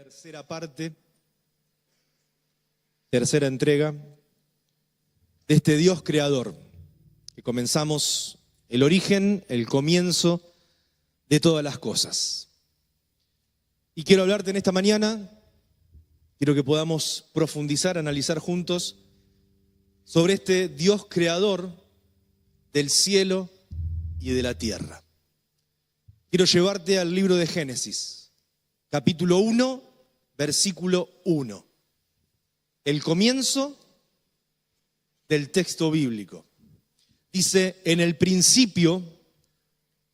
Tercera parte, tercera entrega de este Dios creador, que comenzamos el origen, el comienzo de todas las cosas. Y quiero hablarte en esta mañana, quiero que podamos profundizar, analizar juntos sobre este Dios creador del cielo y de la tierra. Quiero llevarte al libro de Génesis, capítulo 1, versículo 1. El comienzo del texto bíblico. Dice, en el principio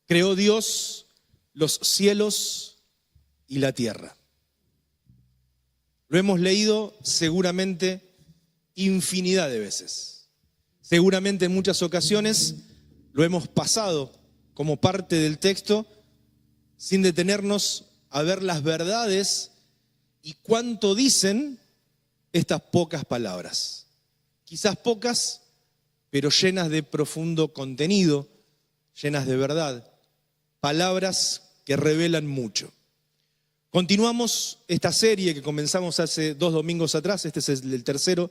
creó Dios los cielos y la tierra. Lo hemos leído seguramente infinidad de veces. Seguramente en muchas ocasiones lo hemos pasado como parte del texto sin detenernos a ver las verdades y cuánto dicen estas pocas palabras. Quizás pocas, pero llenas de profundo contenido, llenas de verdad. Palabras que revelan mucho. Continuamos esta serie que comenzamos hace 2 domingos atrás. Este es el tercero.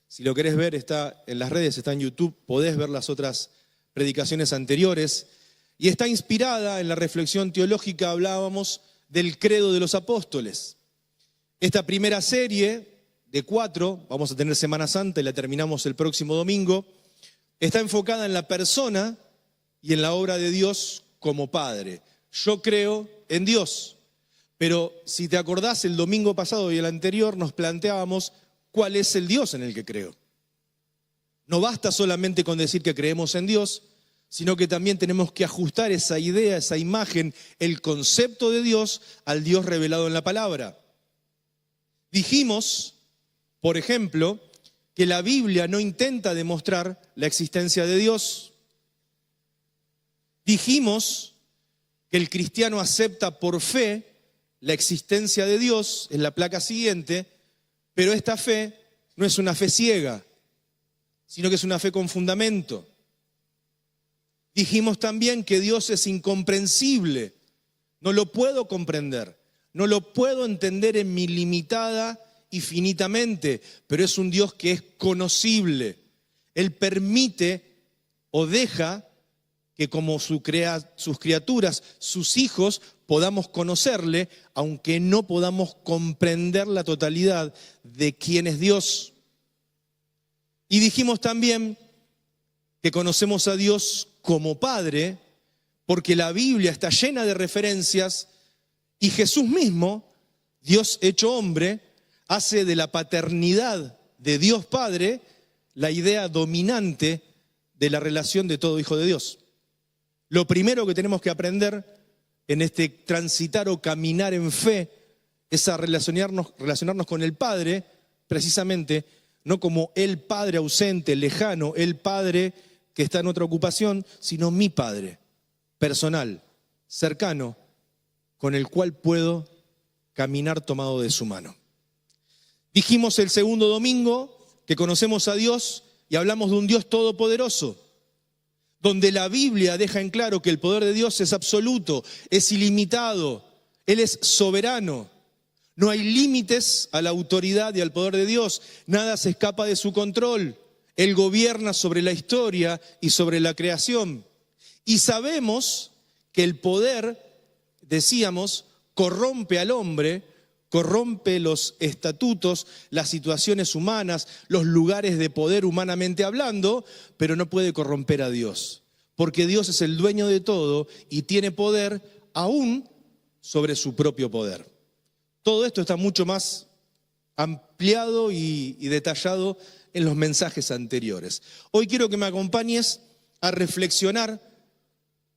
Si lo querés ver, está en las redes, está en YouTube. Podés ver las otras predicaciones anteriores. Y está inspirada en la reflexión teológica, hablábamos del credo de los apóstoles. Esta primera serie de 4, vamos a tener Semana Santa y la terminamos el próximo domingo, está enfocada en la persona y en la obra de Dios como Padre. Yo creo en Dios, pero si te acordás, el domingo pasado y el anterior nos planteábamos cuál es el Dios en el que creo. No basta solamente con decir que creemos en Dios, sino que también tenemos que ajustar esa idea, esa imagen, el concepto de Dios al Dios revelado en la palabra. Dijimos, por ejemplo, que la Biblia no intenta demostrar la existencia de Dios. Dijimos que el cristiano acepta por fe la existencia de Dios, en la placa siguiente, pero esta fe no es una fe ciega, sino que es una fe con fundamento. Dijimos también que Dios es incomprensible, no lo puedo comprender, no lo puedo entender en mi limitada y finitamente, pero es un Dios que es conocible. Él permite o deja que como sus criaturas, sus hijos, podamos conocerle, aunque no podamos comprender la totalidad de quién es Dios. Y dijimos también que conocemos a Dios como Padre, porque la Biblia está llena de referencias y Jesús mismo, Dios hecho hombre, hace de la paternidad de Dios Padre la idea dominante de la relación de todo hijo de Dios. Lo primero que tenemos que aprender en este transitar o caminar en fe es a relacionarnos con el Padre, precisamente, no como el Padre ausente, lejano, el Padre que está en otra ocupación, sino mi Padre, personal, cercano, con el cual puedo caminar tomado de su mano. Dijimos el segundo domingo que conocemos a Dios y hablamos de un Dios todopoderoso, donde la Biblia deja en claro que el poder de Dios es absoluto, es ilimitado, Él es soberano. No hay límites a la autoridad y al poder de Dios, nada se escapa de su control. Él gobierna sobre la historia y sobre la creación. Y sabemos que el poder, decíamos, corrompe al hombre, corrompe los estatutos, las situaciones humanas, los lugares de poder humanamente hablando, pero no puede corromper a Dios. Porque Dios es el dueño de todo y tiene poder aún sobre su propio poder. Todo esto está mucho más ampliado y detallado en los mensajes anteriores. Hoy quiero que me acompañes a reflexionar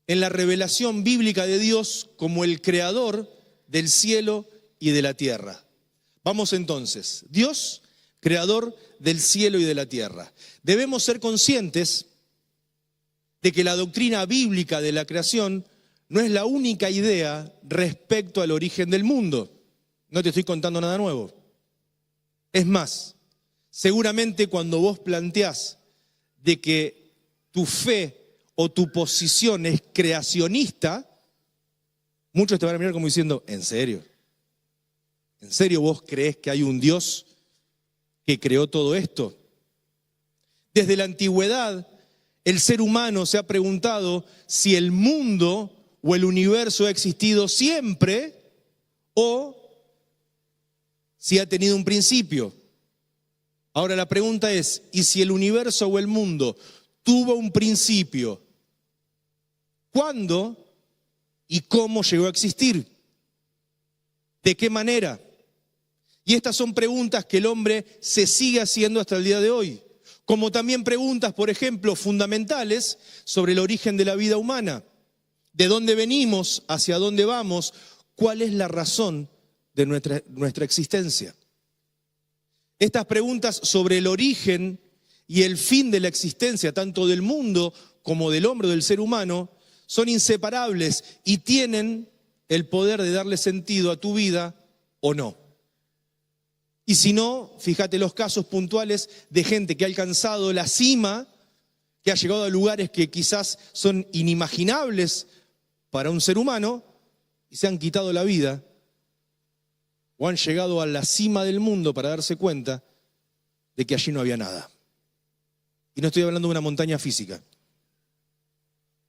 en la revelación bíblica de Dios como el creador del cielo y de la tierra. Vamos entonces, Dios, creador del cielo y de la tierra. Debemos ser conscientes de que la doctrina bíblica de la creación no es la única idea respecto al origen del mundo. No te estoy contando nada nuevo. Es más, seguramente cuando vos planteás de que tu fe o tu posición es creacionista, muchos te van a mirar como diciendo, ¿en serio? ¿En serio vos creés que hay un Dios que creó todo esto? Desde la antigüedad, el ser humano se ha preguntado si el mundo o el universo ha existido siempre o si ha tenido un principio. Ahora la pregunta es, ¿y si el universo o el mundo tuvo un principio? ¿Cuándo y cómo llegó a existir? ¿De qué manera? Y estas son preguntas que el hombre se sigue haciendo hasta el día de hoy. Como también preguntas, por ejemplo, fundamentales sobre el origen de la vida humana. ¿De dónde venimos? ¿Hacia dónde vamos? ¿Cuál es la razón de nuestra existencia? Estas preguntas sobre el origen y el fin de la existencia, tanto del mundo como del hombre o del ser humano, son inseparables y tienen el poder de darle sentido a tu vida o no. Y si no, fíjate los casos puntuales de gente que ha alcanzado la cima, que ha llegado a lugares que quizás son inimaginables para un ser humano y se han quitado la vida o han llegado a la cima del mundo para darse cuenta de que allí no había nada. Y no estoy hablando de una montaña física.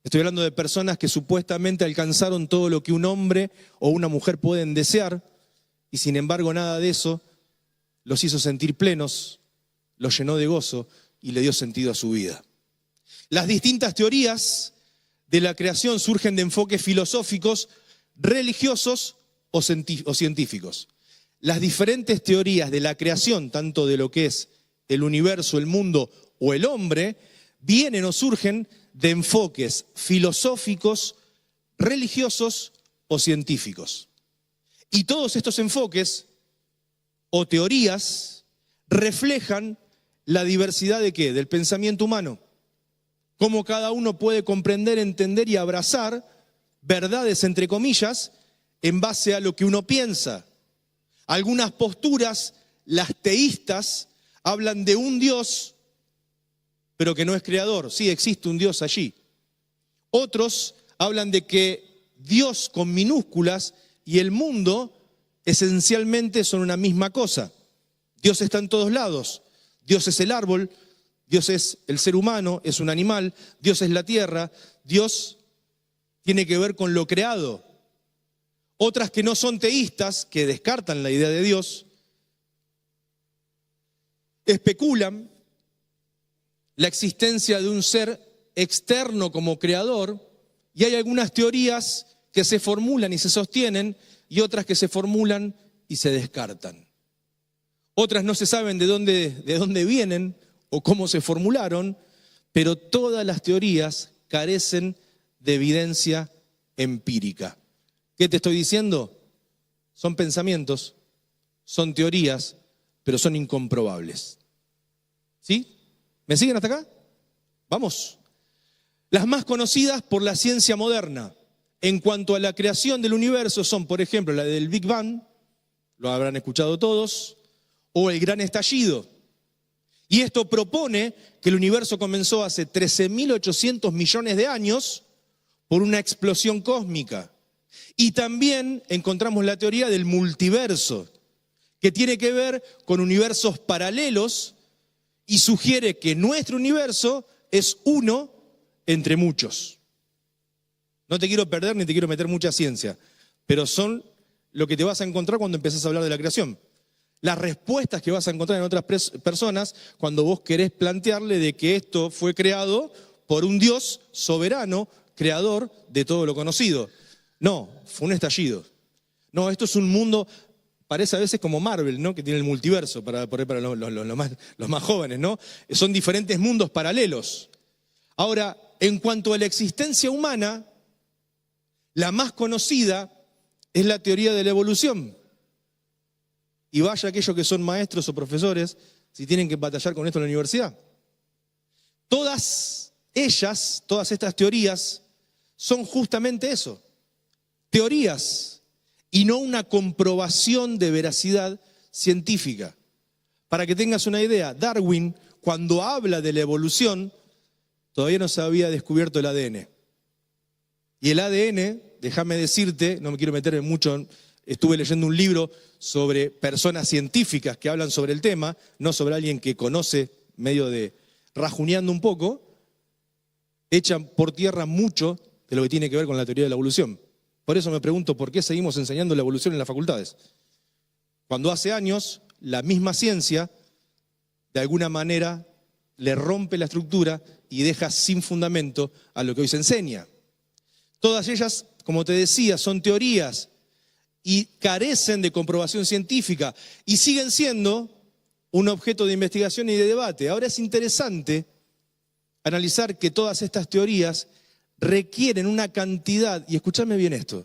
Estoy hablando de personas que supuestamente alcanzaron todo lo que un hombre o una mujer pueden desear y sin embargo nada de eso los hizo sentir plenos, los llenó de gozo y le dio sentido a su vida. Las distintas teorías de la creación surgen de enfoques filosóficos, religiosos o científicos. Las diferentes teorías de la creación, tanto de lo que es el universo, el mundo o el hombre, vienen o surgen de enfoques filosóficos, religiosos o científicos. Y todos estos enfoques o teorías reflejan la diversidad ¿de qué? Del pensamiento humano. Cómo cada uno puede comprender, entender y abrazar verdades, entre comillas, en base a lo que uno piensa. Algunas posturas, las teístas, hablan de un Dios, pero que no es creador. Sí, existe un Dios allí. Otros hablan de que Dios con minúsculas y el mundo esencialmente son una misma cosa. Dios está en todos lados. Dios es el árbol, Dios es el ser humano, es un animal, Dios es la tierra, Dios tiene que ver con lo creado. Otras que no son teístas, que descartan la idea de Dios, especulan la existencia de un ser externo como creador, y hay algunas teorías que se formulan y se sostienen y otras que se formulan y se descartan. Otras no se saben de dónde vienen o cómo se formularon, pero todas las teorías carecen de evidencia empírica. ¿Qué te estoy diciendo? Son pensamientos, son teorías, pero son incomprobables. ¿Sí? ¿Me siguen hasta acá? Vamos. Las más conocidas por la ciencia moderna en cuanto a la creación del universo son, por ejemplo, la del Big Bang, lo habrán escuchado todos, o el Gran Estallido. Y esto propone que el universo comenzó hace 13.800 millones de años por una explosión cósmica. Y también encontramos la teoría del multiverso, que tiene que ver con universos paralelos y sugiere que nuestro universo es uno entre muchos. No te quiero perder ni te quiero meter mucha ciencia, pero son lo que te vas a encontrar cuando empezás a hablar de la creación. Las respuestas que vas a encontrar en otras personas cuando vos querés plantearle de que esto fue creado por un Dios soberano, creador de todo lo conocido. No, fue un estallido. No, esto es un mundo, parece a veces como Marvel, ¿no? Que tiene el multiverso para los más jóvenes, ¿no? Son diferentes mundos paralelos. Ahora, en cuanto a la existencia humana, la más conocida es la teoría de la evolución. Y vaya aquellos que son maestros o profesores si tienen que batallar con esto en la universidad. Todas ellas, todas estas teorías, son justamente eso. Teorías y no una comprobación de veracidad científica. Para que tengas una idea, Darwin, cuando habla de la evolución, todavía no se había descubierto el ADN. Y el ADN, déjame decirte, no me quiero meter mucho estuve leyendo un libro sobre personas científicas que hablan sobre el tema, no sobre alguien que conoce, medio de rajuneando un poco, echan por tierra mucho de lo que tiene que ver con la teoría de la evolución. Por eso me pregunto por qué seguimos enseñando la evolución en las facultades. Cuando hace años la misma ciencia, de alguna manera, le rompe la estructura y deja sin fundamento a lo que hoy se enseña. Todas ellas, como te decía, son teorías y carecen de comprobación científica y siguen siendo un objeto de investigación y de debate. Ahora es interesante analizar que todas estas teorías requieren una cantidad, y escúchame bien esto,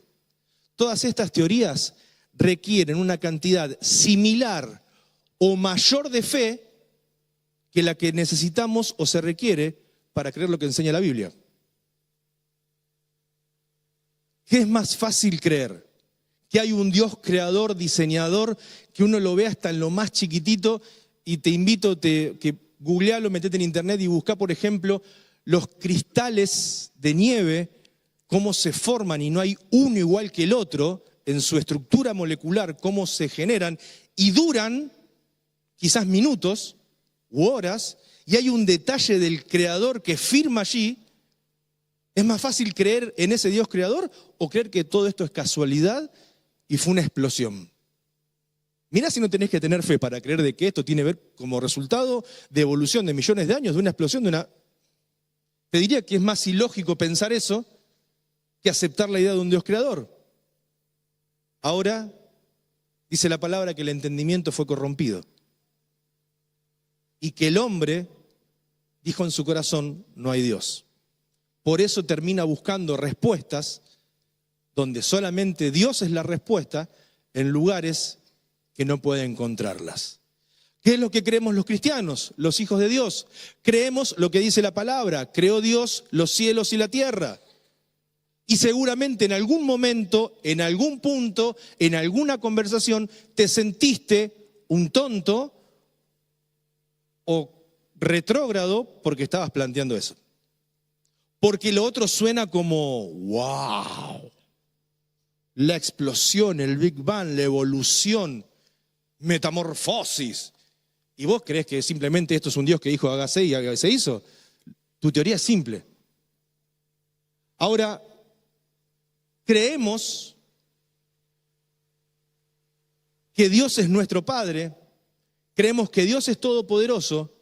todas estas teorías requieren una cantidad similar o mayor de fe que la que necesitamos o se requiere para creer lo que enseña la Biblia. ¿Qué es más fácil creer? Que hay un Dios creador, diseñador, que uno lo ve hasta en lo más chiquitito, y te invito que googlealo, metete en internet y busca, por ejemplo, los cristales de nieve, cómo se forman y no hay uno igual que el otro en su estructura molecular, cómo se generan y duran quizás minutos u horas, y hay un detalle del creador que firma allí. ¿Es más fácil creer en ese Dios creador o creer que todo esto es casualidad y fue una explosión? Mirá si no tenés que tener fe para creer de que esto tiene que ver como resultado de evolución de millones de años, de una explosión, Te diría que es más ilógico pensar eso que aceptar la idea de un Dios creador. Ahora, dice la palabra que el entendimiento fue corrompido y que el hombre dijo en su corazón, no hay Dios. Por eso termina buscando respuestas donde solamente Dios es la respuesta, en lugares que no puede encontrarlas. ¿Qué es lo que creemos los cristianos, los hijos de Dios? Creemos lo que dice la palabra: creó Dios los cielos y la tierra. Y seguramente en algún momento, en algún punto, en alguna conversación, te sentiste un tonto o retrógrado porque estabas planteando eso. Porque lo otro suena como, wow, la explosión, el Big Bang, la evolución, metamorfosis. ¿Y vos creés que simplemente esto es un Dios que dijo hágase y se hizo? Tu teoría es simple. Ahora, creemos que Dios es nuestro Padre, creemos que Dios es todopoderoso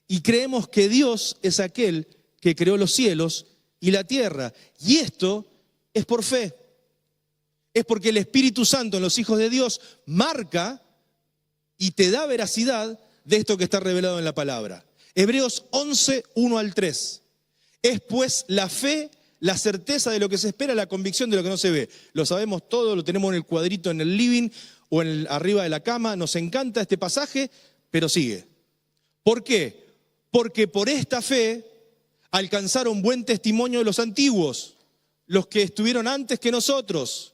y creemos que Dios es aquel que creó los cielos y la tierra. Y esto es por fe. Es porque el Espíritu Santo en los hijos de Dios marca y te da veracidad de esto que está revelado en la palabra. Hebreos 11, 1 al 3. Es pues la fe, la certeza de lo que se espera, la convicción de lo que no se ve. Lo sabemos todo, lo tenemos en el cuadrito en el living o arriba de la cama. Nos encanta este pasaje, pero sigue. ¿Por qué? Porque por esta fe alcanzaron buen testimonio de los antiguos, los que estuvieron antes que nosotros.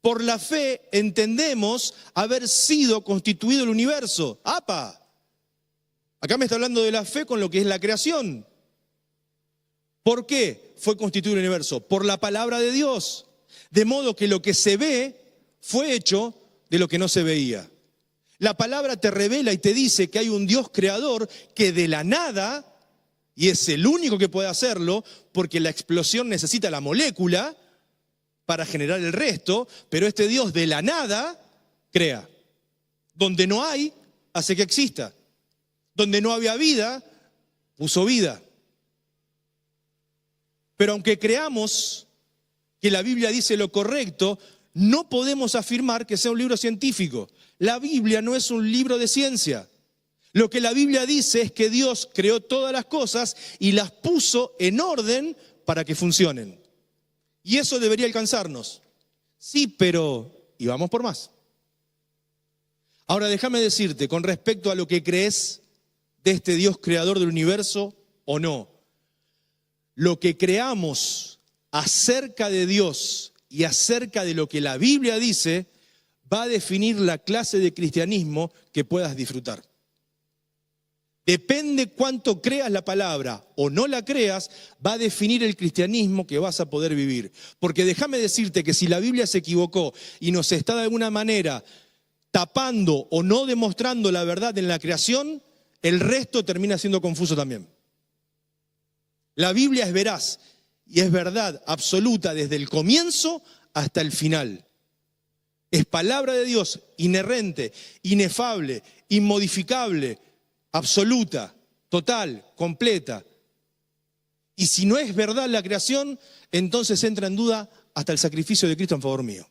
Por la fe entendemos haber sido constituido el universo. ¡Apa! Acá me está hablando de la fe con lo que es la creación. ¿Por qué fue constituido el universo? Por la palabra de Dios. De modo que lo que se ve fue hecho de lo que no se veía. La palabra te revela y te dice que hay un Dios creador que de la nada, y es el único que puede hacerlo, porque la explosión necesita la molécula para generar el resto, pero este Dios de la nada crea. Donde no hay, hace que exista. Donde no había vida, puso vida. Pero aunque creamos que la Biblia dice lo correcto, no podemos afirmar que sea un libro científico. La Biblia no es un libro de ciencia. Lo que la Biblia dice es que Dios creó todas las cosas y las puso en orden para que funcionen. Y eso debería alcanzarnos. Sí, pero, y vamos por más. Ahora déjame decirte, con respecto a lo que crees de este Dios creador del universo o no, lo que creamos acerca de Dios y acerca de lo que la Biblia dice va a definir la clase de cristianismo que puedas disfrutar. Depende cuánto creas la palabra o no la creas, va a definir el cristianismo que vas a poder vivir. Porque déjame decirte que si la Biblia se equivocó y nos está de alguna manera tapando o no demostrando la verdad en la creación, el resto termina siendo confuso también. La Biblia es veraz y es verdad absoluta desde el comienzo hasta el final. Es palabra de Dios, inerrante, inefable, inmodificable, absoluta, total, completa. Y si no es verdad la creación, entonces entra en duda hasta el sacrificio de Cristo en favor mío.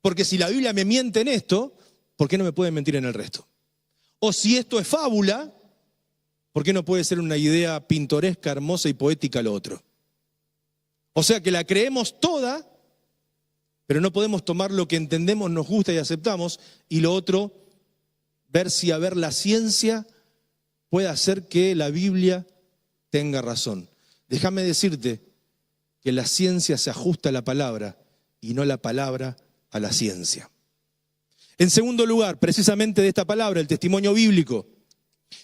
Porque si la Biblia me miente en esto, ¿por qué no me puede mentir en el resto? O si esto es fábula, ¿por qué no puede ser una idea pintoresca, hermosa y poética lo otro? O sea que la creemos toda, pero no podemos tomar lo que entendemos, nos gusta y aceptamos, y lo otro, ver si la ciencia puede hacer que la Biblia tenga razón. Déjame decirte que la ciencia se ajusta a la palabra y no la palabra a la ciencia. En segundo lugar, precisamente de esta palabra, el testimonio bíblico.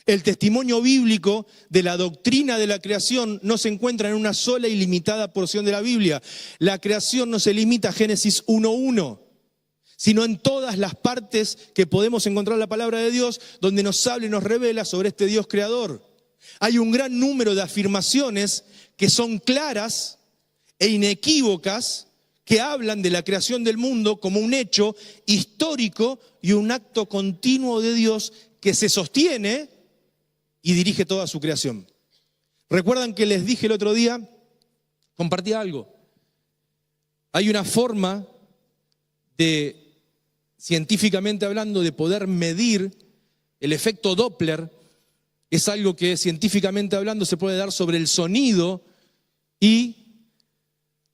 El testimonio bíblico de la doctrina de la creación no se encuentra en una sola y limitada porción de la Biblia. La creación no se limita a Génesis 1:1, sino en todas las partes que podemos encontrar la palabra de Dios, donde nos habla y nos revela sobre este Dios creador. Hay un gran número de afirmaciones que son claras e inequívocas, que hablan de la creación del mundo como un hecho histórico y un acto continuo de Dios que se sostiene y dirige toda su creación. ¿Recuerdan que les dije el otro día? Compartí algo. Hay una forma de, científicamente hablando, de poder medir el efecto Doppler. Es algo que científicamente hablando se puede dar sobre el sonido y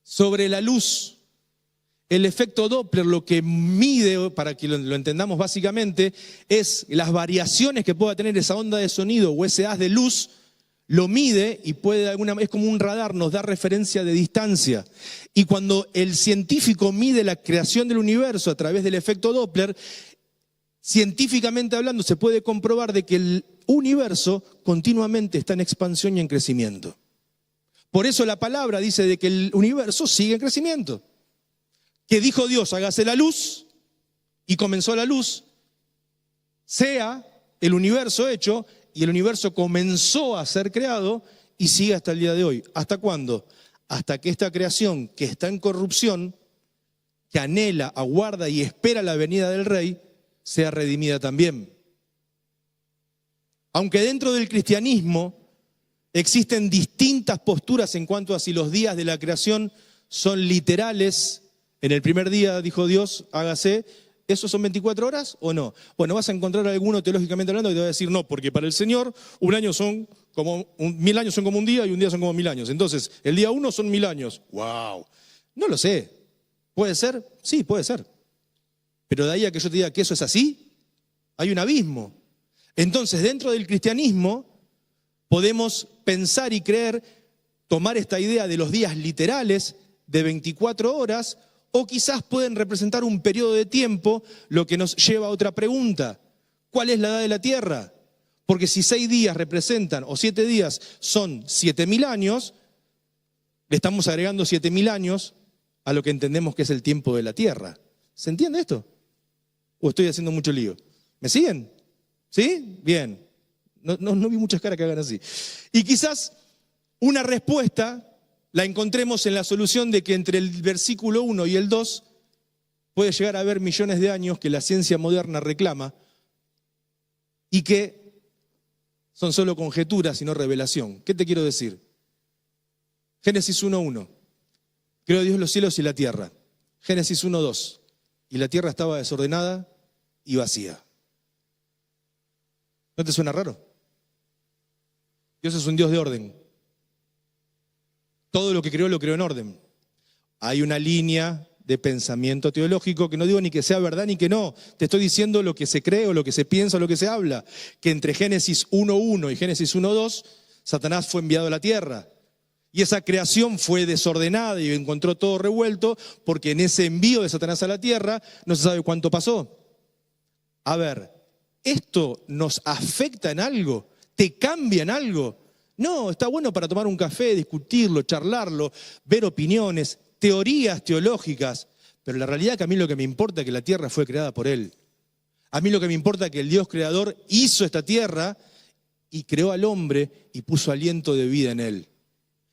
sobre la luz. El efecto Doppler lo que mide, para que lo entendamos básicamente, es las variaciones que pueda tener esa onda de sonido o ese haz de luz, lo mide y es como un radar, nos da referencia de distancia. Y cuando el científico mide la creación del universo a través del efecto Doppler, científicamente hablando se puede comprobar de que el universo continuamente está en expansión y en crecimiento. Por eso la palabra dice de que el universo sigue en crecimiento. Que dijo Dios, hágase la luz, y comenzó la luz, sea el universo hecho, y el universo comenzó a ser creado y sigue hasta el día de hoy. ¿Hasta cuándo? Hasta que esta creación que está en corrupción, que anhela, aguarda y espera la venida del Rey, sea redimida también. Aunque dentro del cristianismo existen distintas posturas en cuanto a si los días de la creación son literales. En el primer día dijo Dios, hágase, ¿esos son 24 horas o no? Bueno, vas a encontrar alguno teológicamente hablando que te va a decir no, porque para el Señor 1000 años son como un día y un día son como 1000 años. Entonces, el día 1 son 1000 años. ¡Wow! No lo sé. ¿Puede ser? Sí, puede ser. Pero de ahí a que yo te diga que eso es así, hay un abismo. Entonces, dentro del cristianismo podemos pensar y creer, tomar esta idea de los días literales de 24 horas, o quizás pueden representar un periodo de tiempo, lo que nos lleva a otra pregunta. ¿Cuál es la edad de la Tierra? Porque si 6 días representan, o 7 días son 7000 años, le estamos agregando 7000 años a lo que entendemos que es el tiempo de la Tierra. ¿Se entiende esto? ¿O estoy haciendo mucho lío? ¿Me siguen? ¿Sí? Bien. No vi muchas caras que hagan así. Y quizás una respuesta la encontremos en la solución de que entre el versículo 1 y el 2 puede llegar a haber millones de años que la ciencia moderna reclama y que son solo conjeturas y no revelación. ¿Qué te quiero decir? Génesis 1:1. Creó Dios los cielos y la tierra. Génesis 1:2. Y la tierra estaba desordenada y vacía. ¿No te suena raro? Dios es un Dios de orden. Todo lo que creó lo creó en orden. Hay una línea de pensamiento teológico que no digo ni que sea verdad ni que no. Te estoy diciendo lo que se cree o lo que se piensa o lo que se habla. Que entre Génesis 1:1 y Génesis 1:2, Satanás fue enviado a la tierra. Y esa creación fue desordenada y encontró todo revuelto porque en ese envío de Satanás a la tierra no se sabe cuánto pasó. A ver, ¿esto nos afecta en algo? ¿te cambia en algo? No, está bueno para tomar un café, discutirlo, charlarlo, ver opiniones, teorías teológicas, pero la realidad es que a mí lo que me importa es que la tierra fue creada por Él. A mí lo que me importa es que el Dios creador hizo esta tierra y creó al hombre y puso aliento de vida en él.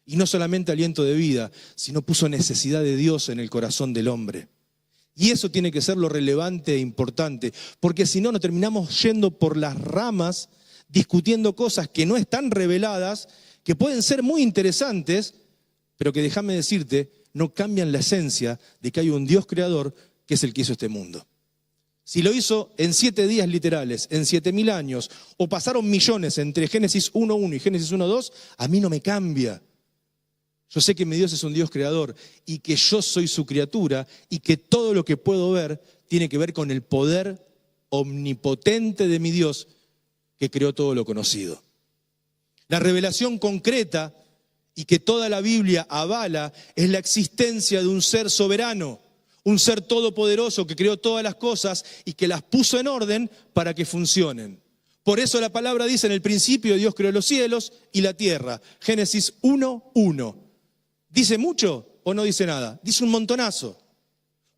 Y no solamente aliento de vida, sino puso necesidad de Dios en el corazón del hombre. Y eso tiene que ser lo relevante e importante, porque si no, nos terminamos yendo por las ramas, discutiendo cosas que no están reveladas, que pueden ser muy interesantes, pero que, déjame decirte, no cambian la esencia de que hay un Dios creador que es el que hizo este mundo. Si lo hizo en 7 días literales, en 7.000 años, o pasaron millones entre Génesis 1.1 y Génesis 1.2, a mí no me cambia. Yo sé que mi Dios es un Dios creador y que yo soy su criatura y que todo lo que puedo ver tiene que ver con el poder omnipotente de mi Dios que creó todo lo conocido. La revelación concreta y que toda la Biblia avala es la existencia de un ser soberano, un ser todopoderoso que creó todas las cosas y que las puso en orden para que funcionen. Por eso la palabra dice, en el principio Dios creó los cielos y la tierra. Génesis 1:1. ¿Dice mucho o no dice nada? Dice un montonazo.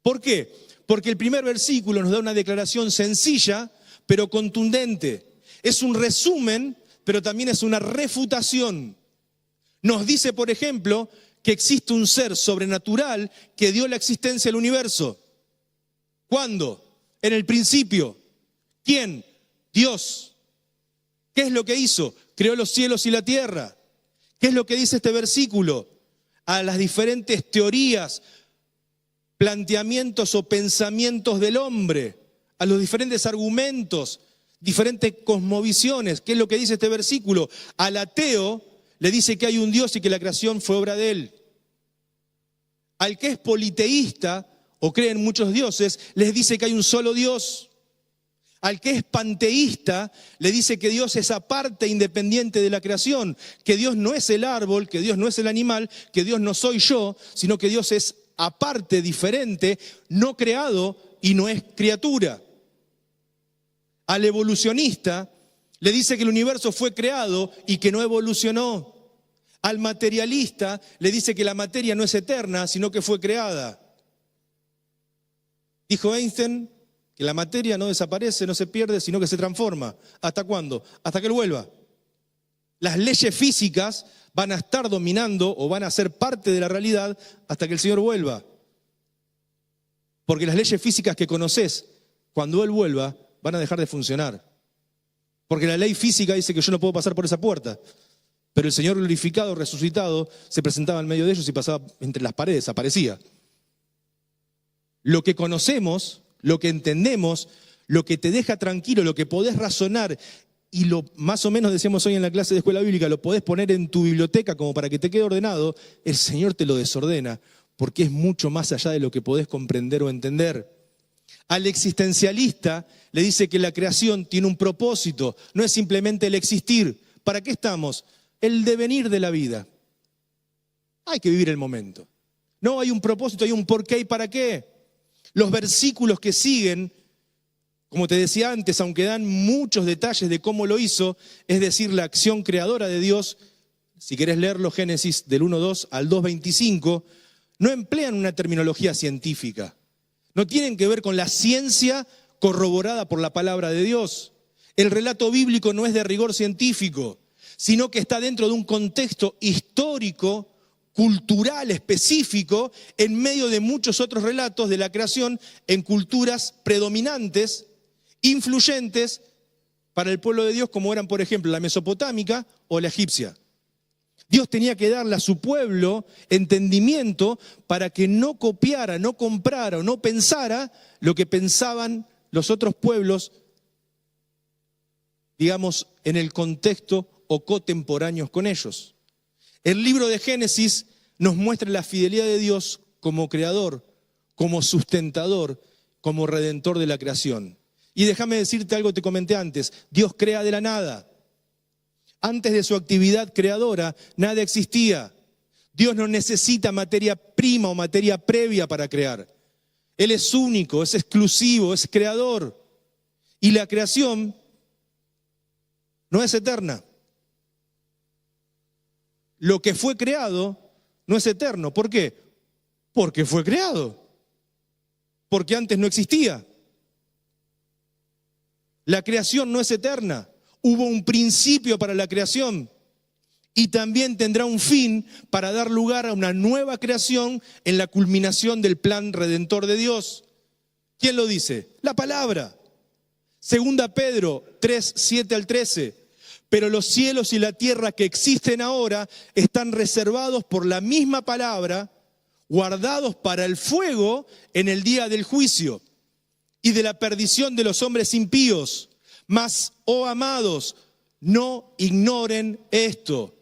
¿Por qué? Porque el primer versículo nos da una declaración sencilla, pero contundente. Es un resumen, pero también es una refutación. Nos dice, por ejemplo, que existe un ser sobrenatural que dio la existencia al universo. ¿Cuándo? En el principio. ¿Quién? Dios. ¿Qué es lo que hizo? Creó los cielos y la tierra. ¿Qué es lo que dice este versículo? A las diferentes teorías, planteamientos o pensamientos del hombre, a los diferentes argumentos, diferentes cosmovisiones. ¿Qué es lo que dice este versículo? Al ateo le dice que hay un Dios y que la creación fue obra de Él. Al que es politeísta o cree en muchos dioses, les dice que hay un solo Dios. Al que es panteísta, le dice que Dios es aparte, independiente de la creación, que Dios no es el árbol, que Dios no es el animal, que Dios no soy yo, sino que Dios es aparte, diferente, no creado y no es criatura. Al evolucionista le dice que el universo fue creado y que no evolucionó. Al materialista le dice que la materia no es eterna, sino que fue creada. Dijo Einstein que la materia no desaparece, no se pierde, sino que se transforma. ¿Hasta cuándo? Hasta que Él vuelva. Las leyes físicas van a estar dominando o van a ser parte de la realidad hasta que el Señor vuelva. Porque las leyes físicas que conoces, cuando Él vuelva, van a dejar de funcionar. Porque la ley física dice que yo no puedo pasar por esa puerta. Pero el Señor glorificado, resucitado, se presentaba en medio de ellos y pasaba entre las paredes, aparecía. Lo que conocemos, lo que entendemos, lo que te deja tranquilo, lo que podés razonar y lo más o menos decíamos hoy en la clase de escuela bíblica, lo podés poner en tu biblioteca como para que te quede ordenado, el Señor te lo desordena porque es mucho más allá de lo que podés comprender o entender. Al existencialista le dice que la creación tiene un propósito, no es simplemente el existir. ¿Para qué estamos? El devenir de la vida. Hay que vivir el momento. No, hay un propósito, hay un por qué y para qué. Los versículos que siguen, como te decía antes, aunque dan muchos detalles de cómo lo hizo, es decir, la acción creadora de Dios, si querés leerlo, Génesis del 1:2 al 2:25, no emplean una terminología científica. No tienen que ver con la ciencia corroborada por la palabra de Dios. El relato bíblico no es de rigor científico, sino que está dentro de un contexto histórico, cultural, específico, en medio de muchos otros relatos de la creación en culturas predominantes, influyentes para el pueblo de Dios, como eran, por ejemplo, la mesopotámica o la egipcia. Dios tenía que darle a su pueblo entendimiento para que no copiara, no comprara o no pensara lo que pensaban los otros pueblos, digamos, en el contexto o contemporáneos con ellos. El libro de Génesis nos muestra la fidelidad de Dios como creador, como sustentador, como redentor de la creación. Y déjame decirte algo que te comenté antes, Dios crea de la nada. Antes de su actividad creadora, nada existía. Dios no necesita materia prima o materia previa para crear. Él es único, es exclusivo, es creador. Y la creación no es eterna. lo que fue creado no es eterno. ¿Por qué? Porque fue creado. Porque antes no existía. La creación no es eterna. Hubo un principio para la creación y también tendrá un fin para dar lugar a una nueva creación en la culminación del plan redentor de Dios. ¿Quién lo dice? La palabra. Segunda Pedro 3, 7 al 13. Pero los cielos y la tierra que existen ahora están reservados por la misma palabra, guardados para el fuego en el día del juicio y de la perdición de los hombres impíos. Mas, oh amados, no ignoren esto,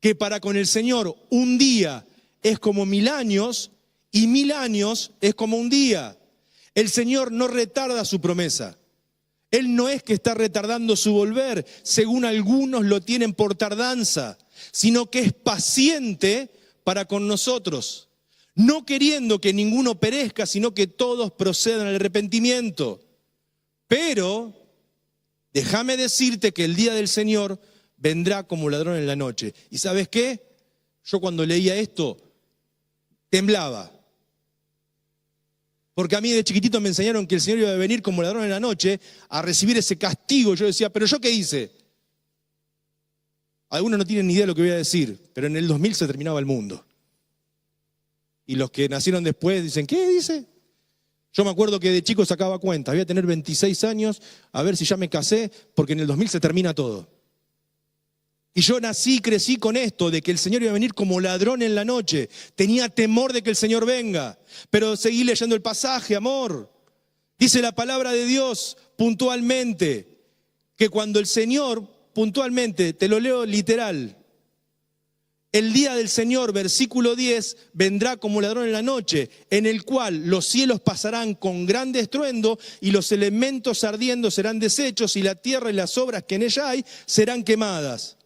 que para con el Señor un día es como 1000 años y 1000 años es como un día. El Señor no retarda su promesa. Él no es que está retardando su volver, según algunos lo tienen por tardanza, sino que es paciente para con nosotros, no queriendo que ninguno perezca, sino que todos procedan al arrepentimiento. Pero déjame decirte que el día del Señor vendrá como ladrón en la noche. ¿Y sabes qué? Yo cuando leía esto, temblaba. Porque a mí de chiquitito me enseñaron que el Señor iba a venir como ladrón en la noche a recibir ese castigo. Yo decía, ¿pero yo qué hice? Algunos no tienen ni idea de lo que voy a decir, pero en el 2000 se terminaba el mundo. Y los que nacieron después dicen, ¿qué dice? Yo me acuerdo que de chico sacaba cuentas, voy a tener 26 años, a ver si ya me casé, porque en el 2000 se termina todo. Y yo nací y crecí con esto, de que el Señor iba a venir como ladrón en la noche. Tenía temor de que el Señor venga. Pero seguí leyendo el pasaje, amor. Dice la palabra de Dios puntualmente, que cuando el Señor, puntualmente, te lo leo literal, el día del Señor, versículo 10, vendrá como ladrón en la noche, en el cual los cielos pasarán con grande estruendo y los elementos ardiendo serán deshechos y la tierra y las obras que en ella hay serán quemadas.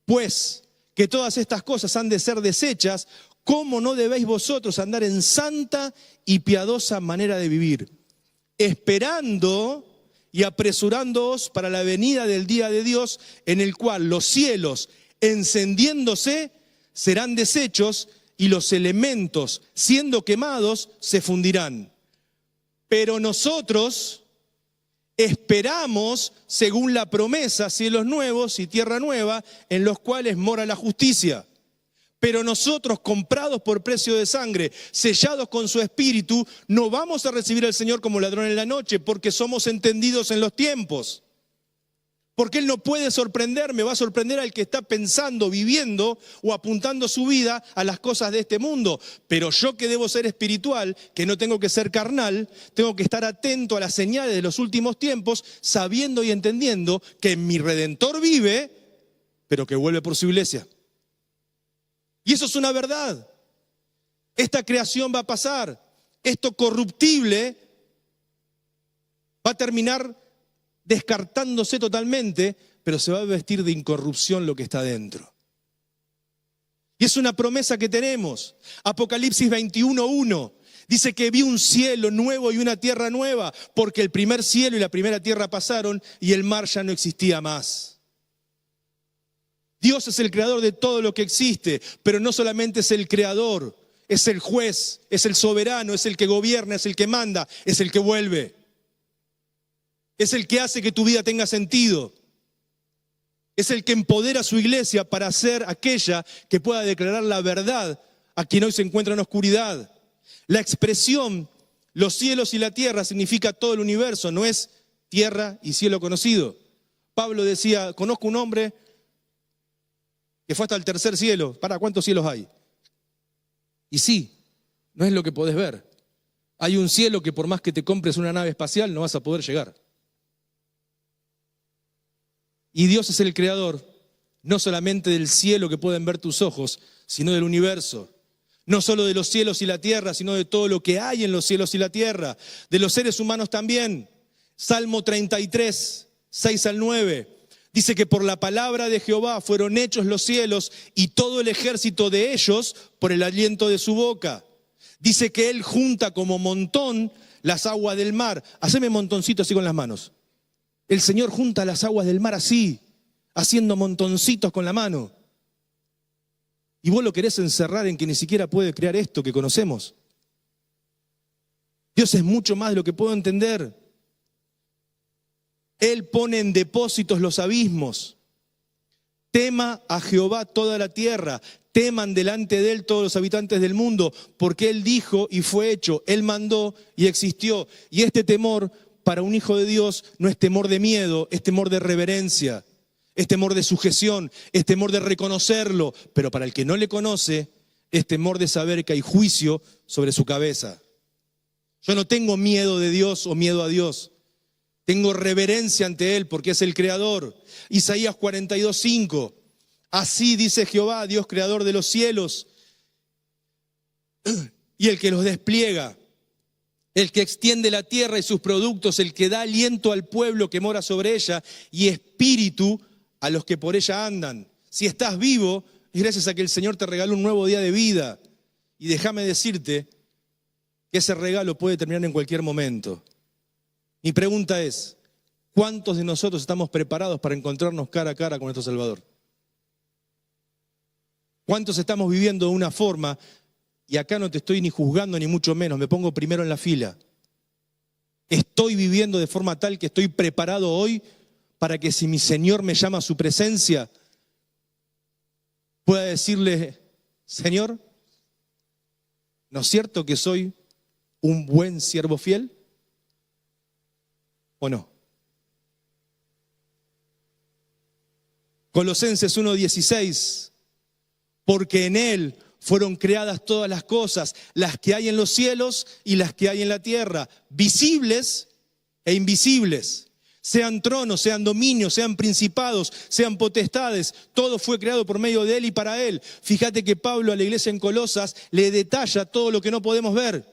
Pues que todas estas cosas han de ser deshechas, ¿cómo no debéis vosotros andar en santa y piadosa manera de vivir? Esperando y apresurándoos para la venida del día de Dios, en el cual los cielos, encendiéndose, serán deshechos y los elementos, siendo quemados, se fundirán. Pero nosotros esperamos, según la promesa, cielos nuevos y tierra nueva, en los cuales mora la justicia. Pero nosotros, comprados por precio de sangre, sellados con su espíritu, no vamos a recibir al Señor como ladrón en la noche, porque somos entendidos en los tiempos. Porque Él no puede sorprenderme, va a sorprender al que está pensando, viviendo o apuntando su vida a las cosas de este mundo. Pero yo que debo ser espiritual, que no tengo que ser carnal, tengo que estar atento a las señales de los últimos tiempos, sabiendo y entendiendo que mi Redentor vive, pero que vuelve por su iglesia. Y eso es una verdad. Esta creación va a pasar. Esto corruptible va a terminar descartándose totalmente, pero se va a vestir de incorrupción lo que está dentro. Y es una promesa que tenemos. Apocalipsis 21:1 dice que vi un cielo nuevo y una tierra nueva, porque el primer cielo y la primera tierra pasaron y el mar ya no existía más. Dios es el creador de todo lo que existe, pero no solamente es el creador, es el juez, es el soberano, es el que gobierna, es el que manda, es el que vuelve. Es el que hace que tu vida tenga sentido. Es el que empodera a su iglesia para ser aquella que pueda declarar la verdad a quien hoy se encuentra en oscuridad. La expresión los cielos y la tierra significa todo el universo, no es tierra y cielo conocido. Pablo decía, conozco un hombre que fue hasta el tercer cielo. ¿Para cuántos cielos hay? Y sí, no es lo que podés ver. Hay un cielo que por más que te compres una nave espacial no vas a poder llegar. Y Dios es el creador, no solamente del cielo que pueden ver tus ojos, sino del universo. No solo de los cielos y la tierra, sino de todo lo que hay en los cielos y la tierra. De los seres humanos también. Salmo 33, 6 al 9. Dice que por la palabra de Jehová fueron hechos los cielos y todo el ejército de ellos por el aliento de su boca. Dice que Él junta como montón las aguas del mar. Haceme montoncito así con las manos. El Señor junta las aguas del mar así, haciendo montoncitos con la mano. Y vos lo querés encerrar en que ni siquiera puede crear esto que conocemos. Dios es mucho más de lo que puedo entender. Él pone en depósitos los abismos. Tema a Jehová toda la tierra. Teman delante de Él todos los habitantes del mundo, porque Él dijo y fue hecho. Él mandó y existió. Y este temor para un hijo de Dios no es temor de miedo, es temor de reverencia. Es temor de sujeción, es temor de reconocerlo, pero para el que no le conoce, es temor de saber que hay juicio sobre su cabeza. Yo no tengo miedo de Dios o miedo a Dios. Tengo reverencia ante Él porque es el Creador. Isaías 42:5. Así dice Jehová, Dios creador de los cielos, y el que los despliega, el que extiende la tierra y sus productos, el que da aliento al pueblo que mora sobre ella y espíritu a los que por ella andan. Si estás vivo, es gracias a que el Señor te regaló un nuevo día de vida. Y déjame decirte que ese regalo puede terminar en cualquier momento. Mi pregunta es, ¿cuántos de nosotros estamos preparados para encontrarnos cara a cara con nuestro Salvador? ¿Cuántos estamos viviendo de una forma, y acá no te estoy ni juzgando ni mucho menos, me pongo primero en la fila? Estoy viviendo de forma tal que estoy preparado hoy para que si mi Señor me llama a su presencia, pueda decirle, Señor, ¿no es cierto que soy un buen siervo fiel? ¿O no? Colosenses 1:16, porque en Él fueron creadas todas las cosas, las que hay en los cielos y las que hay en la tierra, visibles e invisibles. Sean tronos, sean dominios, sean principados, sean potestades, todo fue creado por medio de Él y para Él. Fíjate que Pablo a la iglesia en Colosas le detalla todo lo que no podemos ver.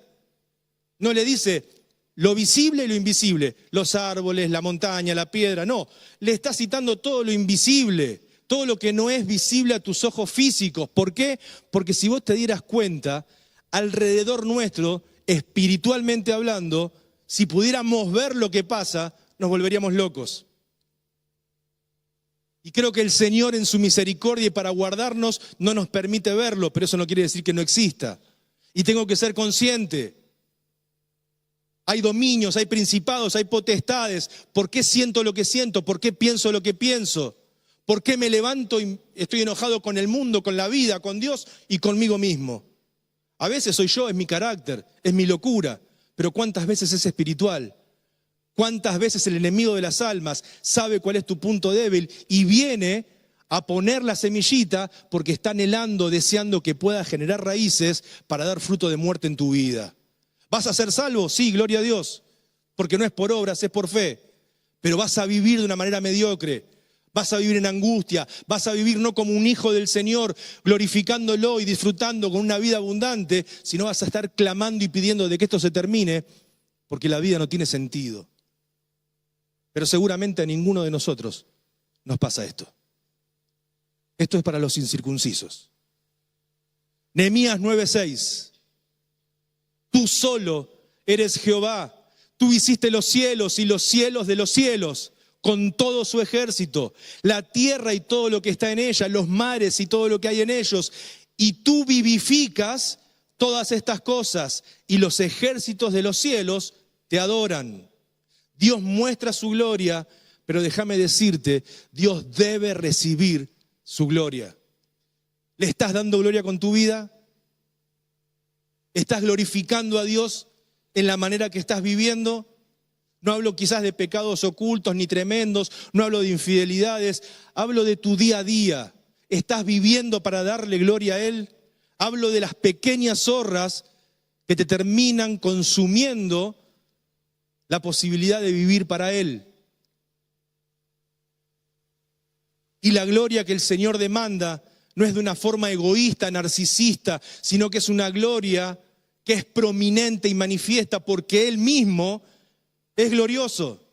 No le dice lo visible y lo invisible, los árboles, la montaña, la piedra, no. Le está citando todo lo invisible, todo lo que no es visible a tus ojos físicos. ¿Por qué? Porque si vos te dieras cuenta, alrededor nuestro, espiritualmente hablando, si pudiéramos ver lo que pasa, nos volveríamos locos. Y creo que el Señor en su misericordia y para guardarnos no nos permite verlo, pero eso no quiere decir que no exista. Y tengo que ser consciente. Hay dominios, hay principados, hay potestades. ¿Por qué siento lo que siento? ¿Por qué pienso lo que pienso? ¿Por qué me levanto y estoy enojado con el mundo, con la vida, con Dios y conmigo mismo? A veces soy yo, es mi carácter, es mi locura, pero ¿cuántas veces es espiritual? ¿Cuántas veces el enemigo de las almas sabe cuál es tu punto débil y viene a poner la semillita porque está anhelando, deseando que pueda generar raíces para dar fruto de muerte en tu vida? ¿Vas a ser salvo? Sí, gloria a Dios, porque no es por obras, es por fe. Pero vas a vivir de una manera mediocre, vas a vivir en angustia, vas a vivir no como un hijo del Señor, glorificándolo y disfrutando con una vida abundante, sino vas a estar clamando y pidiendo de que esto se termine, porque la vida no tiene sentido. Pero seguramente a ninguno de nosotros nos pasa esto. Esto es para los incircuncisos. Nehemías 9:6. Tú solo eres Jehová. Tú hiciste los cielos y los cielos de los cielos, con todo su ejército, la tierra y todo lo que está en ella, los mares y todo lo que hay en ellos. Y tú vivificas todas estas cosas, y los ejércitos de los cielos te adoran. Dios muestra su gloria, pero déjame decirte, Dios debe recibir su gloria. ¿Le estás dando gloria con tu vida? ¿Estás glorificando a Dios en la manera que estás viviendo? No hablo quizás de pecados ocultos ni tremendos, no hablo de infidelidades, hablo de tu día a día. ¿Estás viviendo para darle gloria a Él? Hablo de las pequeñas zorras que te terminan consumiendo la posibilidad de vivir para Él. Y la gloria que el Señor demanda no es de una forma egoísta, narcisista, sino que es una gloria que es prominente y manifiesta porque Él mismo es glorioso.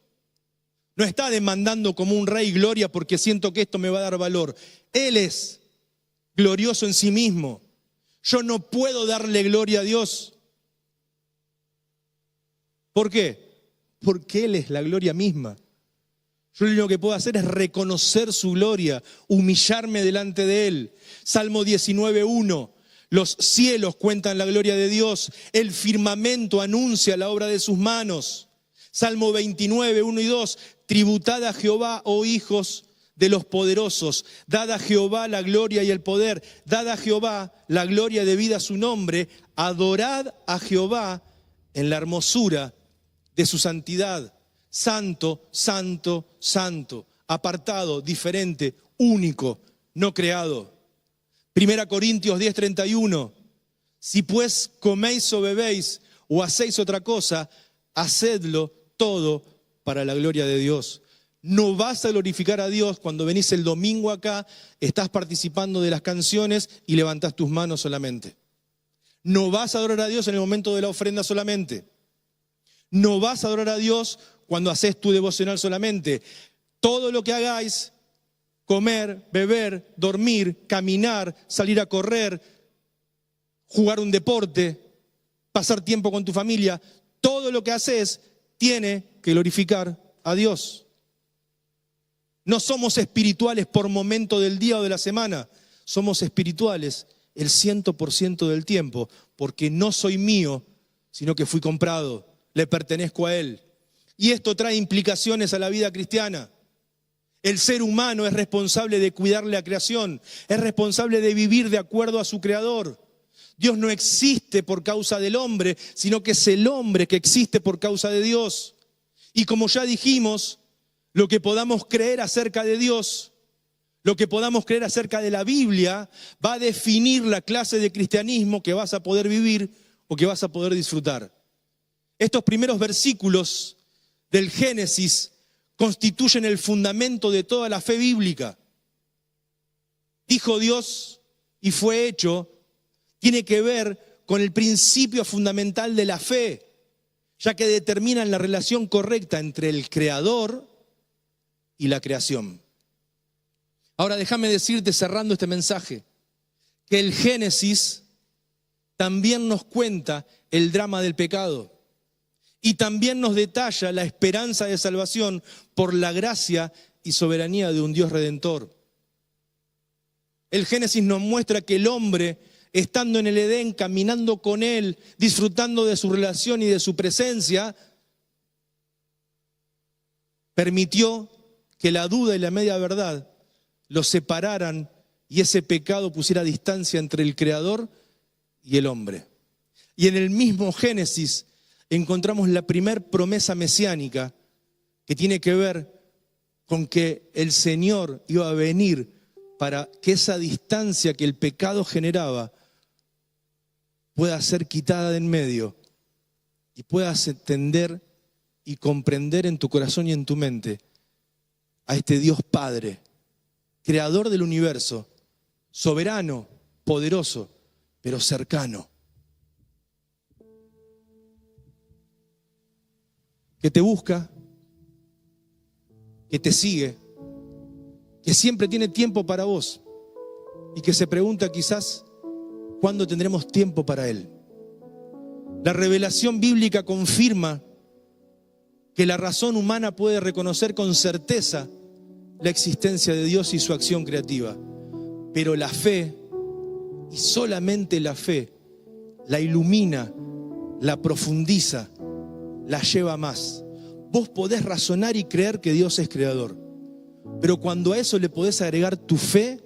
No está demandando como un rey gloria porque siento que esto me va a dar valor. Él es glorioso en sí mismo. Yo no puedo darle gloria a Dios. ¿Por qué? Porque Él es la gloria misma. Yo lo único que puedo hacer es reconocer su gloria, humillarme delante de Él. Salmo 19:1. Los cielos cuentan la gloria de Dios, el firmamento anuncia la obra de sus manos. Salmo 29:1 y 2. Tributad a Jehová, oh hijos de los poderosos, dad a Jehová la gloria y el poder, dad a Jehová la gloria debida a su nombre, adorad a Jehová en la hermosura de su santidad. Santo, santo, santo, apartado, diferente, único, no creado. 1 Corintios 10:31. Si pues coméis o bebéis o hacéis otra cosa, hacedlo todo para la gloria de Dios. No vas a glorificar a Dios cuando venís el domingo acá, estás participando de las canciones y levantás tus manos solamente. No vas a adorar a Dios en el momento de la ofrenda solamente. No vas a adorar a Dios cuando haces tu devocional solamente. Todo lo que hagáis, comer, beber, dormir, caminar, salir a correr, jugar un deporte, pasar tiempo con tu familia, todo lo que haces tiene que glorificar a Dios. No somos espirituales por momento del día o de la semana, somos espirituales el 100% del tiempo, porque no soy mío, sino que fui comprado, le pertenezco a Él. Y esto trae implicaciones a la vida cristiana. El ser humano es responsable de cuidar la creación, es responsable de vivir de acuerdo a su creador. Dios no existe por causa del hombre, sino que es el hombre que existe por causa de Dios. Y como ya dijimos, lo que podamos creer acerca de Dios, lo que podamos creer acerca de la Biblia, va a definir la clase de cristianismo que vas a poder vivir o que vas a poder disfrutar. Estos primeros versículos del Génesis constituyen el fundamento de toda la fe bíblica. Dijo Dios y fue hecho, tiene que ver con el principio fundamental de la fe, ya que determinan la relación correcta entre el creador y la creación. Ahora déjame decirte, cerrando este mensaje, que el Génesis también nos cuenta el drama del pecado y también nos detalla la esperanza de salvación por la gracia y soberanía de un Dios redentor. El Génesis nos muestra que el hombre, estando en el Edén, caminando con Él, disfrutando de su relación y de su presencia, permitió que la duda y la media verdad los separaran y ese pecado pusiera distancia entre el Creador y el hombre. Y en el mismo Génesis encontramos la primer promesa mesiánica que tiene que ver con que el Señor iba a venir para que esa distancia que el pecado generaba pueda ser quitada de en medio y puedas entender y comprender en tu corazón y en tu mente a este Dios Padre, creador del universo, soberano, poderoso, pero cercano. Que te busca, que te sigue, que siempre tiene tiempo para vos y que se pregunta quizás cuándo tendremos tiempo para Él. La revelación bíblica confirma que la razón humana puede reconocer con certeza la existencia de Dios y su acción creativa, pero la fe, y solamente la fe, la ilumina, la profundiza, la lleva más. Vos podés razonar y creer que Dios es creador, pero cuando a eso le podés agregar tu fe,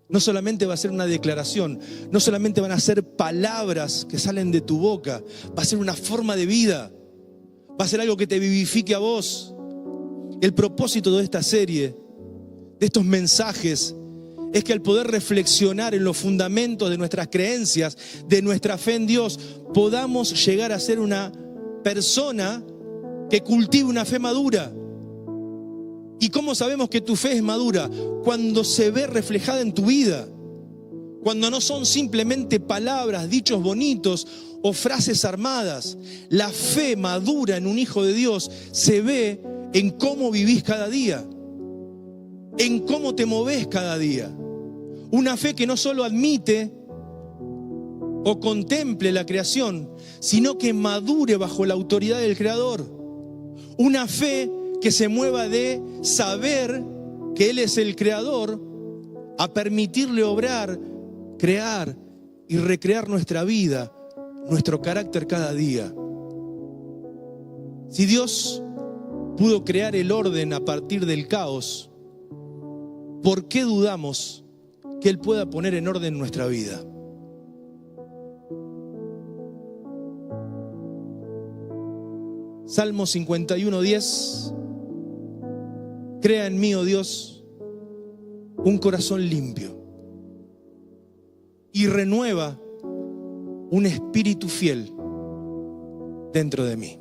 no solamente va a ser una declaración, no solamente van a ser palabras que salen de tu boca, va a ser una forma de vida, va a ser algo que te vivifique a vos. El propósito de esta serie, de estos mensajes, es que al poder reflexionar en los fundamentos de nuestras creencias, de nuestra fe en Dios, podamos llegar a ser una persona que cultive una fe madura. ¿Y cómo sabemos que tu fe es madura? Cuando se ve reflejada en tu vida. Cuando no son simplemente palabras, dichos bonitos o frases armadas. La fe madura en un hijo de Dios se ve en cómo vivís cada día, en cómo te movés cada día. Una fe que no solo admite o contemple la creación, sino que madure bajo la autoridad del Creador. Una fe que se mueva de saber que Él es el creador a permitirle obrar, crear y recrear nuestra vida, nuestro carácter cada día. Si Dios pudo crear el orden a partir del caos, ¿por qué dudamos que Él pueda poner en orden nuestra vida? Salmo 51:10. Crea en mí, oh Dios, un corazón limpio y renueva un espíritu fiel dentro de mí.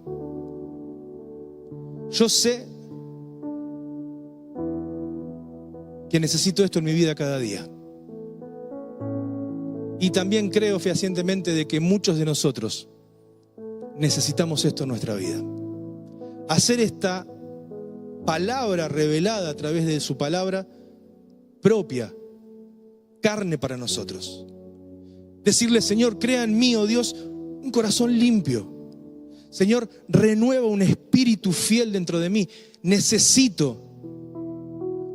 Yo sé que necesito esto en mi vida cada día. Y también creo fehacientemente de que muchos de nosotros necesitamos esto en nuestra vida. Hacer esta palabra revelada a través de su palabra propia, carne para nosotros. Decirle: Señor, crea en mí, oh Dios, un corazón limpio. Señor, renueva un espíritu fiel dentro de mí. Necesito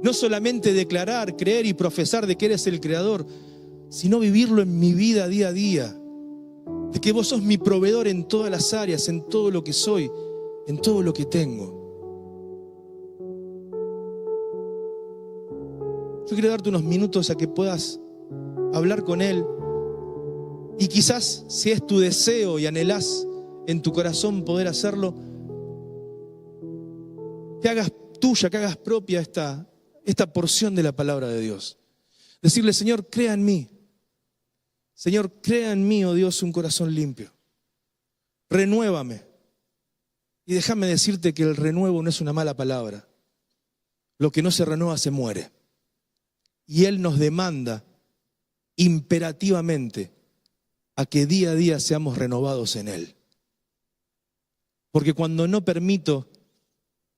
no solamente declarar, creer y profesar de que eres el creador, sino vivirlo en mi vida día a día. De que vos sos mi proveedor en todas las áreas, en todo lo que soy, en todo lo que tengo. Yo quiero darte unos minutos a que puedas hablar con Él. Y quizás, si es tu deseo y anhelás en tu corazón poder hacerlo, que hagas tuya, que hagas propia esta porción de la palabra de Dios. Decirle: Señor, crea en mí. Señor, crea en mí, oh Dios, un corazón limpio. Renuévame. Y déjame decirte que el renuevo no es una mala palabra. Lo que no se renueva se muere. Y Él nos demanda imperativamente a que día a día seamos renovados en Él. Porque cuando no permito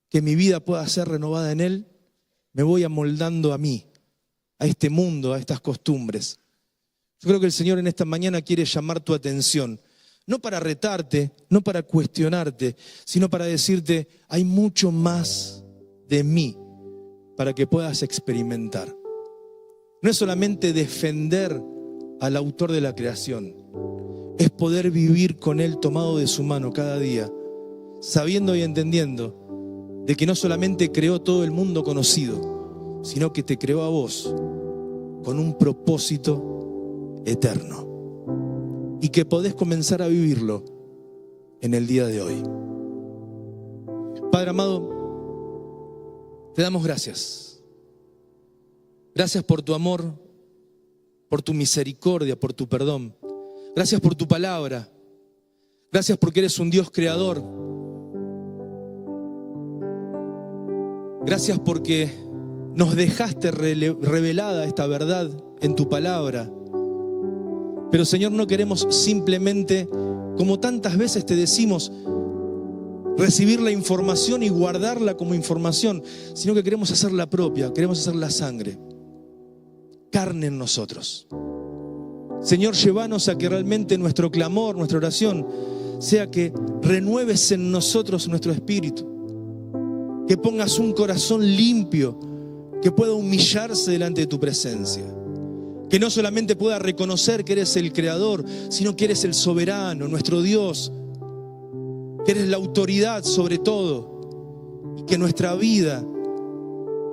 que mi vida pueda ser renovada en Él, me voy amoldando a mí, a este mundo, a estas costumbres. Yo creo que el Señor en esta mañana quiere llamar tu atención, no para retarte, no para cuestionarte, sino para decirte: hay mucho más de mí para que puedas experimentar. No es solamente defender al autor de la creación, es poder vivir con Él tomado de su mano cada día, sabiendo y entendiendo de que no solamente creó todo el mundo conocido, sino que te creó a vos con un propósito eterno y que podés comenzar a vivirlo en el día de hoy. Padre amado, te damos gracias. Gracias por tu amor, por tu misericordia, por tu perdón. Gracias por tu palabra. Gracias porque eres un Dios creador. Gracias porque nos dejaste revelada esta verdad en tu palabra. Pero Señor, no queremos simplemente, como tantas veces te decimos, recibir la información y guardarla como información, sino que queremos hacerla propia, queremos hacerla sangre, carne en nosotros. Señor, llévanos a que realmente nuestro clamor, nuestra oración, sea que renueves en nosotros nuestro espíritu, que pongas un corazón limpio, que pueda humillarse delante de tu presencia, que no solamente pueda reconocer que eres el creador, sino que eres el soberano, nuestro Dios, que eres la autoridad sobre todo, y que nuestra vida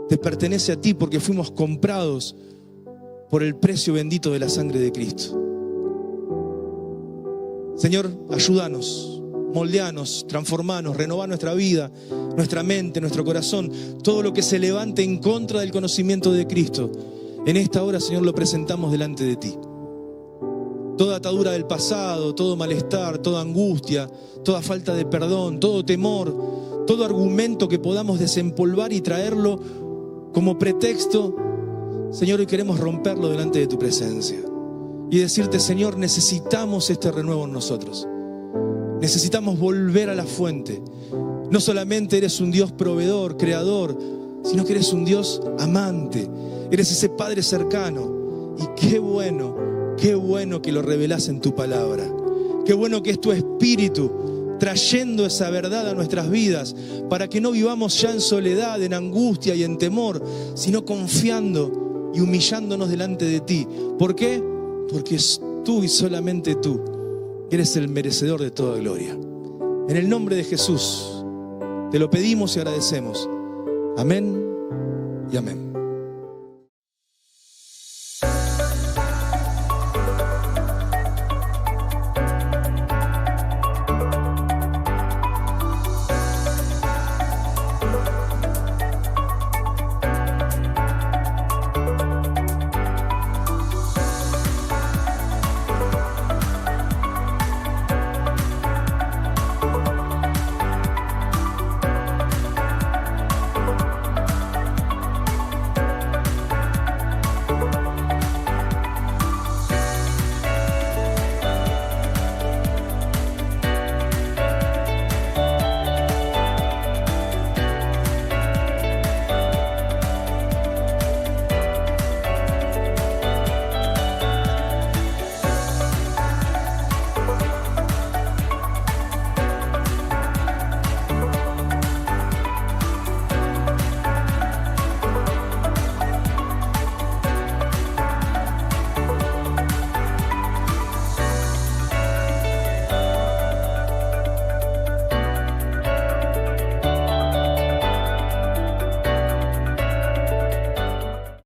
te pertenece a ti porque fuimos comprados por el precio bendito de la sangre de Cristo. Señor, ayúdanos, moldeanos, transformanos, renová nuestra vida, nuestra mente, nuestro corazón. Todo lo que se levante en contra del conocimiento de Cristo, en esta hora, Señor, lo presentamos delante de ti. Toda atadura del pasado, todo malestar, toda angustia, toda falta de perdón, todo temor, todo argumento que podamos desempolvar y traerlo como pretexto, Señor, hoy queremos romperlo delante de tu presencia y decirte: Señor, necesitamos este renuevo en nosotros. Necesitamos volver a la fuente. No solamente eres un Dios proveedor, creador, sino que eres un Dios amante. Eres ese Padre cercano. Y qué bueno que lo revelás en tu palabra. Qué bueno que es tu Espíritu trayendo esa verdad a nuestras vidas, para que no vivamos ya en soledad, en angustia y en temor, sino confiando y humillándonos delante de ti. ¿Por qué? Porque es tú y solamente tú eres el merecedor de toda gloria. En el nombre de Jesús te lo pedimos y agradecemos. Amén y amén.